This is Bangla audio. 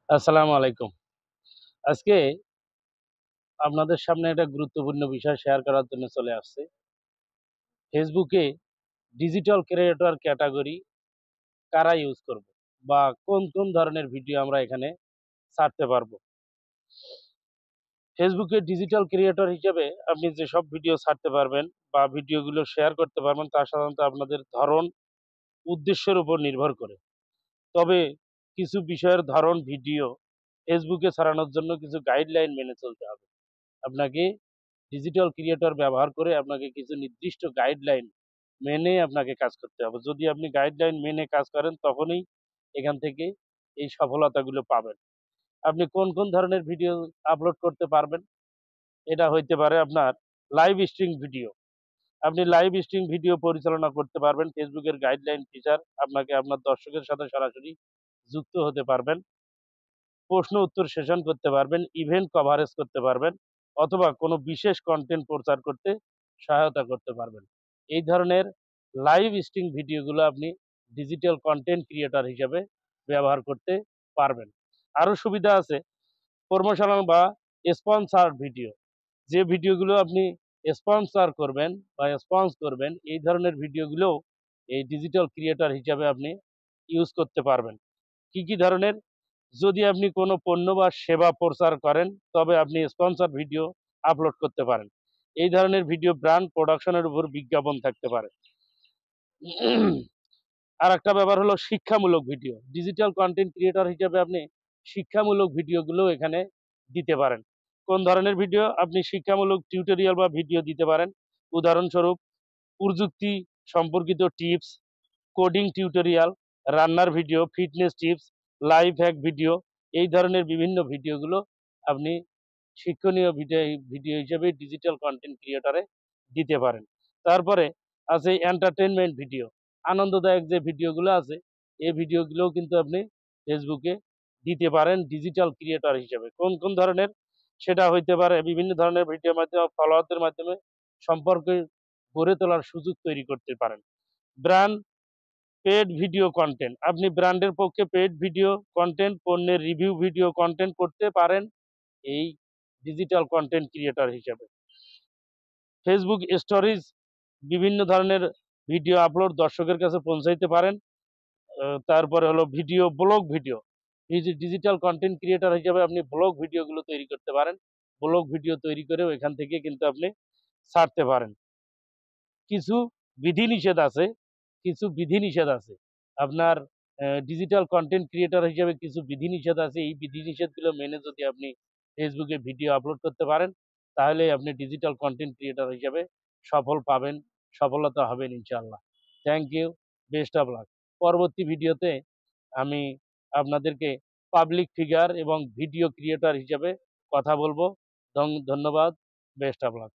আসসালামু আলাইকুম। আজকে আপনাদের সামনে একটা গুরুত্বপূর্ণ বিষয় শেয়ার করার জন্য চলে আসছি। ফেসবুকে ডিজিটাল ক্রিয়েটর ক্যাটেগরি কারা ইউজ করব? বা কোন ধরনের ভিডিও আমরা এখানে ছাড়তে পারবো? ফেসবুকে ডিজিটাল ক্রিয়েটর হিসেবে আপনি যেসব ভিডিও ছাড়তে পারবেন বা ভিডিওগুলো শেয়ার করতে পারবেন তা সাধারণত আপনাদের ধরন, উদ্দেশ্যের উপর নির্ভর করে। তবে কিছু বিষয়ের ধরন ভিডিও ফেসবুকে ছড়ানোর জন্য কিছু গাইডলাইন মেনে চলতে হবে। আপনাকে ডিজিটাল ক্রিয়েটর ব্যবহার করে আপনাকে কিছু নির্দিষ্ট গাইডলাইন মেনে আপনাকে কাজ করতে হবে। যদি আপনি গাইডলাইন মেনে কাজ করেন তখনই এখান থেকে এই সফলতাগুলো পাবেন। আপনি কোন ধরনের ভিডিও আপলোড করতে পারবেন? এটা হইতে পারে আপনার লাইভ স্ট্রিম ভিডিও। আপনি লাইভ স্ট্রিম ভিডিও পরিচালনা করতে পারবেন। ফেসবুকের গাইডলাইন ফিচার আপনাকে আপনার দর্শকের সাথে সরাসরি যুক্ত হতে পারবেন। প্রশ্ন উত্তর সেশন করতে পারবেন, ইভেন্ট কভারেজ করতে পারবেন অথবা কোনো বিশেষ কনটেন্ট প্রচার করতে সহায়তা করতে পারবেন। এই ধরনের লাইভ স্ট্রিম ভিডিওগুলো আপনি ডিজিটাল কনটেন্ট ক্রিয়েটর হিসেবে ব্যবহার করতে পারবেন। আরো সুবিধা আছে প্রমোশনাল বা স্পন্সরড ভিডিও। যে ভিডিওগুলো আপনি স্পন্সর করবেন বা স্পন্স করবেন এই ধরনের ভিডিওগুলোও এই ডিজিটাল ক্রিয়েটর হিসাবে আপনি ইউজ করতে পারবেন। কি ধরনের? যদি আপনি কোনো পণ্য বা সেবা প্রচার করেন, তবে আপনি স্পন্সর ভিডিও আপলোড করতে পারেন। এই ধরনের ভিডিও ব্র্যান্ড প্রোডাকশনের উপর বিজ্ঞাপন থাকতে পারে। আরেকটা ব্যাপার হলো শিক্ষামূলক ভিডিও। ডিজিটাল কনটেন্ট ক্রিয়েটর হিসেবে আপনি শিক্ষামূলক ভিডিওগুলো এখানে দিতে পারেন। কোন ধরনের ভিডিও? আপনি শিক্ষামূলক টিউটোরিয়াল বা ভিডিও দিতে পারেন। উদাহরণস্বরূপ প্রযুক্তি সম্পর্কিত টিপস, কোডিং টিউটোরিয়াল, রান্নার video, fitness tips, life hack video এই ধরনের বিভিন্ন ভিডিওগুলো আপনি শিক্ষণীয় ভিডিও হিসেবে ডিজিটাল কনটেন্ট ক্রিয়েটরে দিতে পারেন। তারপরে আছে এন্টারটেইনমেন্ট ভিডিও। আনন্দদায়ক যে ভিডিওগুলো আছে, এই ভিডিওগুলোও কিন্তু আপনি ফেসবুকে দিতে পারেন ডিজিটাল ক্রিয়েটর হিসেবে। কোন ধরনের? সেটা হইতে পারে বিভিন্ন ধরনের ভিডিওর মাধ্যমে ফলোয়ারদের মাধ্যমে সম্পর্ক গড়ে তোলার সুযোগ তৈরি করতে পারেন। Brand paid video content. আপনি ব্র্যান্ডের পক্ষে পেইড ভিডিও কনটেন্ট, পণ্যের রিভিউ ভিডিও কনটেন্ট করতে পারেন এই ডিজিটাল কনটেন্ট ক্রিয়েটর হিসেবে। ফেসবুক স্টোরিজ বিভিন্ন ধরনের ভিডিও আপলোড দর্শকের কাছে পৌঁছাইতে পারেন। তারপরে হলো ভিডিও ব্লগ ভিডিও। এই যে ডিজিটাল কনটেন্ট ক্রিয়েটর হিসেবে আপনি ব্লগ ভিডিওগুলো তৈরি করতে পারেন। ব্লগ ভিডিও তৈরি করেও এখান থেকে কিন্তু আপনি ছাড়তে পারেন। কিছু বিধিনিষেধ আছে, কিছু বিধিনিষেধ আছে। আপনার ডিজিটাল কনটেন্ট ক্রিয়েটর হিসেবে কিছু বিধিনিষেধ আছে। এই বিধিনিষেধগুলো মেনে যদি আপনি ফেসবুকে ভিডিও আপলোড করতে পারেন, তাহলে আপনি ডিজিটাল কনটেন্ট ক্রিয়েটর হিসেবে সফল পাবেন, সফলতা হবেন ইনশাআল্লাহ। Thank you, best of luck. পরবর্তী ভিডিওতে আমি আপনাদেরকে পাবলিক ফিগার এবং ভিডিও ক্রিয়েটর হিসেবে কথা বলবো। ধন্যবাদ, বেস্ট অফ লাক।